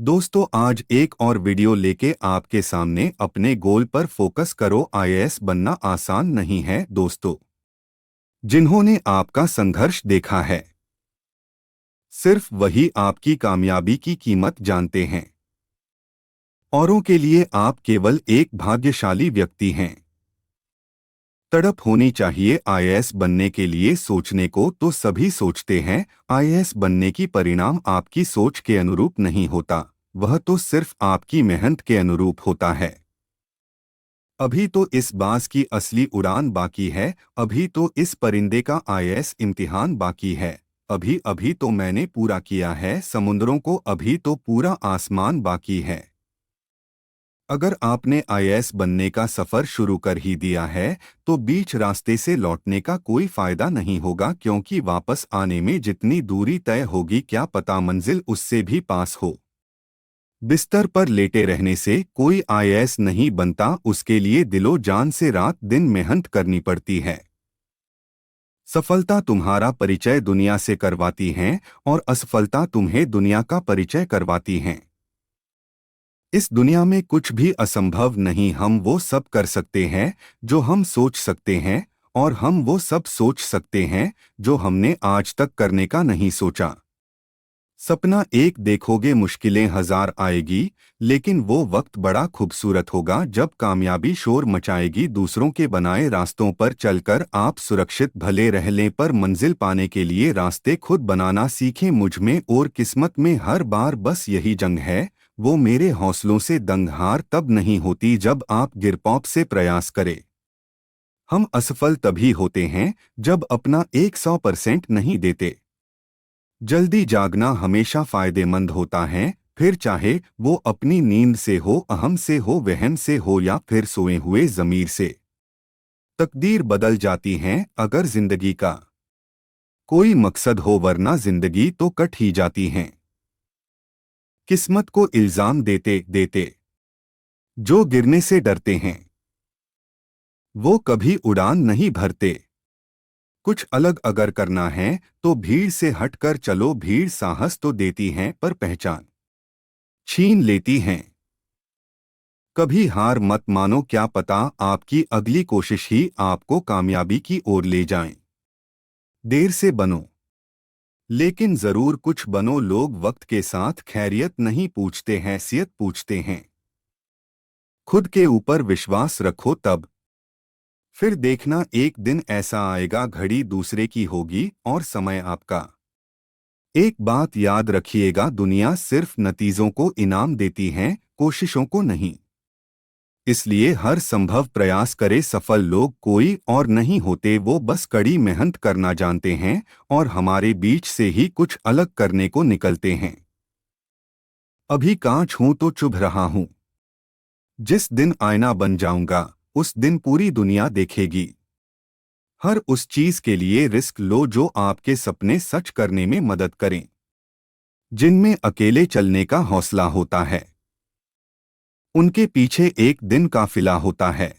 दोस्तों, आज एक और वीडियो लेके आपके सामने अपने गोल पर फोकस करो। आईएएस बनना आसान नहीं है दोस्तों। जिन्होंने आपका संघर्ष देखा है, सिर्फ वही आपकी कामयाबी की कीमत जानते हैं। औरों के लिए आप केवल एक भाग्यशाली व्यक्ति हैं। तड़प होनी चाहिए आईएएस बनने के लिए। सोचने को तो सभी सोचते हैं, आईएएस बनने की परिणाम आपकी सोच के अनुरूप नहीं होता, वह तो सिर्फ आपकी मेहनत के अनुरूप होता है। अभी तो इस बाज की असली उड़ान बाकी है, अभी तो इस परिंदे का आईएएस इम्तिहान बाकी है। अभी अभी तो मैंने पूरा किया है समुद्रों को, अभी तो पूरा आसमान बाकी है। अगर आपने आईएएस बनने का सफर शुरू कर ही दिया है, तो बीच रास्ते से लौटने का कोई फायदा नहीं होगा, क्योंकि वापस आने में जितनी दूरी तय होगी क्या पता मंजिल उससे भी पास हो। बिस्तर पर लेटे रहने से कोई आईएएस नहीं बनता, उसके लिए दिलो जान से रात दिन मेहनत करनी पड़ती है। सफलता तुम्हारा परिचय दुनिया से करवाती है और असफलता तुम्हें दुनिया का परिचय करवाती है। इस दुनिया में कुछ भी असंभव नहीं। हम वो सब कर सकते हैं जो हम सोच सकते हैं, और हम वो सब सोच सकते हैं जो हमने आज तक करने का नहीं सोचा। सपना एक देखोगे, मुश्किलें हजार आएगी, लेकिन वो वक्त बड़ा खूबसूरत होगा जब कामयाबी शोर मचाएगी। दूसरों के बनाए रास्तों पर चलकर आप सुरक्षित भले रह लें, पर मंजिल पाने के लिए रास्ते खुद बनाना सीखें। मुझ में और किस्मत में हर बार बस यही जंग है, वो मेरे हौसलों से दंग। हार तब नहीं होती जब आप गिरपॉप से प्रयास करें। हम असफल तभी होते हैं जब अपना 100% नहीं देते। जल्दी जागना हमेशा फायदेमंद होता है, फिर चाहे वो अपनी नींद से हो, अहम से हो, वहम से हो, या फिर सोए हुए ज़मीर से। तकदीर बदल जाती हैं अगर जिंदगी का कोई मकसद हो, वरना जिंदगी तो कट ही जाती हैं। किस्मत को इल्जाम देते देते जो गिरने से डरते हैं, वो कभी उड़ान नहीं भरते। कुछ अलग अगर करना है तो भीड़ से हटकर चलो। भीड़ साहस तो देती है पर पहचान छीन लेती हैं। कभी हार मत मानो, क्या पता आपकी अगली कोशिश ही आपको कामयाबी की ओर ले जाए। देर से बनो, लेकिन जरूर कुछ बनो। लोग वक्त के साथ खैरियत नहीं पूछते, हैसियत पूछते हैं। खुद के ऊपर विश्वास रखो, तब फिर देखना एक दिन ऐसा आएगा, घड़ी दूसरे की होगी और समय आपका। एक बात याद रखिएगा, दुनिया सिर्फ नतीजों को इनाम देती है, कोशिशों को नहीं। इसलिए हर संभव प्रयास करे। सफल लोग कोई और नहीं होते, वो बस कड़ी मेहनत करना जानते हैं और हमारे बीच से ही कुछ अलग करने को निकलते हैं। अभी कांच हूं तो चुभ रहा हूं, जिस दिन आईना बन जाऊंगा उस दिन पूरी दुनिया देखेगी। हर उस चीज के लिए रिस्क लो जो आपके सपने सच करने में मदद करें, जिनमें अकेले चलने का हौसला होता है। उनके पीछे एक दिन काफिला होता है।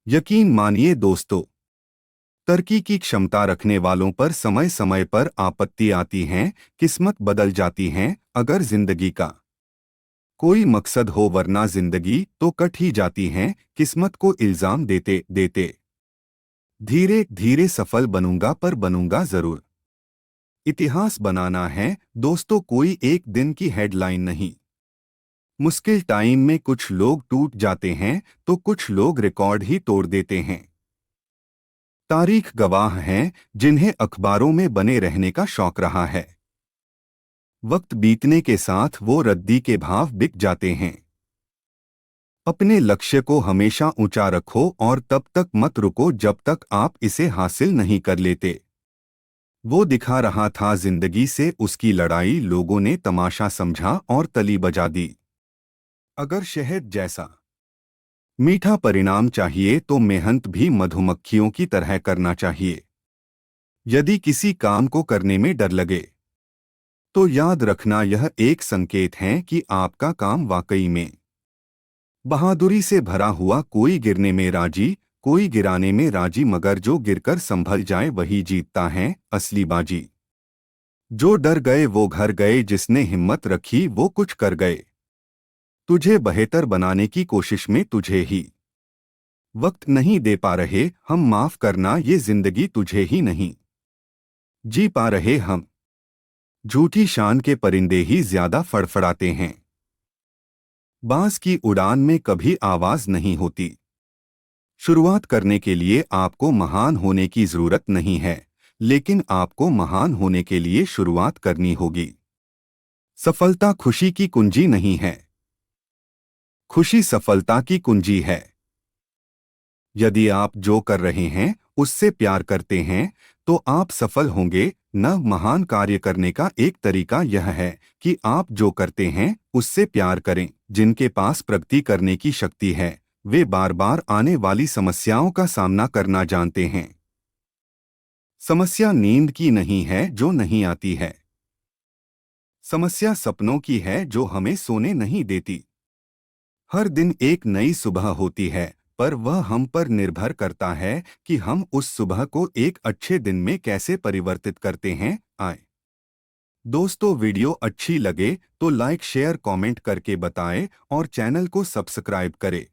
यकीन मानिए दोस्तों, तरक्की की क्षमता रखने वालों पर समय समय पर आपत्ति आती हैं, किस्मत बदल जाती हैं अगर जिंदगी का कोई मकसद हो, वरना जिंदगी तो कट ही जाती हैं किस्मत को इल्जाम देते देते। धीरे धीरे सफल बनूंगा, पर बनूंगा जरूर। इतिहास बनाना है दोस्तों, कोई एक दिन की हेडलाइन नहीं। मुश्किल टाइम में कुछ लोग टूट जाते हैं तो कुछ लोग रिकॉर्ड ही तोड़ देते हैं। तारीख गवाह हैं जिन्हें अखबारों में बने रहने का शौक रहा है। वक्त बीतने के साथ वो रद्दी के भाव बिक जाते हैं। अपने लक्ष्य को हमेशा ऊंचा रखो और तब तक मत रुको जब तक आप इसे हासिल नहीं कर लेते। वो दिखा रहा था जिंदगी से उसकी लड़ाई, लोगों ने तमाशा समझा और तली बजा दी। अगर शहद जैसा मीठा परिणाम चाहिए तो मेहनत भी मधुमक्खियों की तरह करना चाहिए। यदि किसी काम को करने में डर लगे तो याद रखना, यह एक संकेत है कि आपका काम वाकई में बहादुरी से भरा हुआ। कोई गिरने में राजी, कोई गिराने में राजी, मगर जो गिरकर संभल जाए वही जीतता है असली बाजी। जो डर गए वो घर गए, जिसने हिम्मत रखी वो कुछ कर गए। तुझे बेहतर बनाने की कोशिश में तुझे ही वक्त नहीं दे पा रहे हम, माफ करना ये जिंदगी तुझे ही नहीं जी पा रहे हम। झूठी शान के परिंदे ही ज्यादा फड़फड़ाते हैं। बांस की उड़ान में कभी आवाज नहीं होती। शुरुआत करने के लिए आपको महान होने की जरूरत नहीं है, लेकिन आपको महान होने के लिए शुरुआत करनी होगी। सफलता खुशी की कुंजी नहीं है, खुशी सफलता की कुंजी है। यदि आप जो कर रहे हैं उससे प्यार करते हैं तो आप सफल होंगे। न महान कार्य करने का एक तरीका यह है कि आप जो करते हैं उससे प्यार करें। जिनके पास प्रगति करने की शक्ति है वे बार बार आने वाली समस्याओं का सामना करना जानते हैं। समस्या नींद की नहीं है जो नहीं आती है, समस्या सपनों की है जो हमें सोने नहीं देती। हर दिन एक नई सुबह होती है, पर वह हम पर निर्भर करता है कि हम उस सुबह को एक अच्छे दिन में कैसे परिवर्तित करते हैं। आए दोस्तों, वीडियो अच्छी लगे तो लाइक शेयर कमेंट करके बताएं और चैनल को सब्सक्राइब करें।